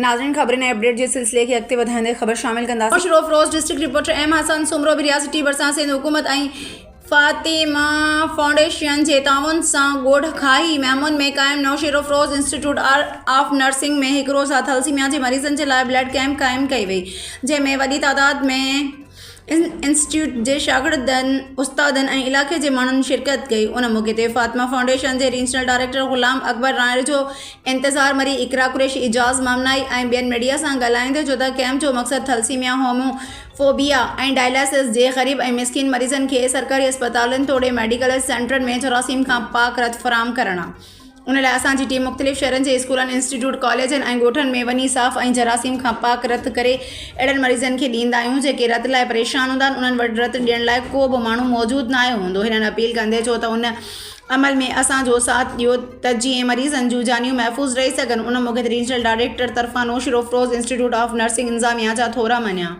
नाज़रीन ख़बरें अपडेट के सिलसिले के अॻिते वधाईंदे ख़बर शामिल कंदासीं। शरोफ रोज़ district reporter M Hasan Soomro भी रियासती बरसां सिंध हुकूमत ऐं फातिमा फाउंडेशन जे ताउन सां ॻोठ खाई महमूद में क़ाइम नओ शरोफ रोज़ इंस्टीट्यूट ऑफ नर्सिंग में हिकु रोज़ा थैलेसीमिया जे मरीज़नि जे लाइ ब्लड कैंप क़ाइमु कई वई, जंहिंमें वॾी तादाद में इंस्टीट्यूट जे शागिर्दनि, उस्तादनि ऐं इलाइक़े जे माण्हुनि शिरकत कई। उन मौक़े ते फातिमा फाउंडेशन जे रीजनल डायरेक्टर ग़ुलाम अकबर राय जो इंतज़ार मरी इकरा कुरैशी, इजाज़ मामनाई ऐं ॿियनि मीडिया सां ॻाल्हाईंदे चयो त कैंप जो मक़सदु थैलेसीमिया, होमोफोबिया ऐं डायलिसिस जे ग़रीब ऐं मिस्किन मरीज़नि खे सरकारी अस्पतालनि तोड़े मेडिकल सेंटरनि में जरासीम खां पाक रत फ़राहम करणु। उन लाइ असांजी टीम मुख़्तलिफ़ शहरनि जे स्कूलनि, इंस्टीट्यूट, कॉलेजनि ऐं ॻोठनि में वञी साफ़ ऐं जरासीम खां पाक रत करे अहिड़नि मरीज़नि खे ॾींदा आहियूं जेके रत लाइ परेशान हूंदा आहिनि। उन्हनि वटि रत ॾियण लाइ को बि माण्हू मौजूदु न आयो हूंदो। हिननि अपील कंदे चयो त उन अमल में असांजो साथ ॾियो त जीअं मरीज़नि जूं जानियूं महफ़ूज़ रही सघनि। उन मौक़े ते रीजनल डायरेक्टर तरफ़ां नो शरोफ रोज़ इंस्टीट्यूट ऑफ नर्सिंग इंतिज़ामिया जा थोरा मञिया।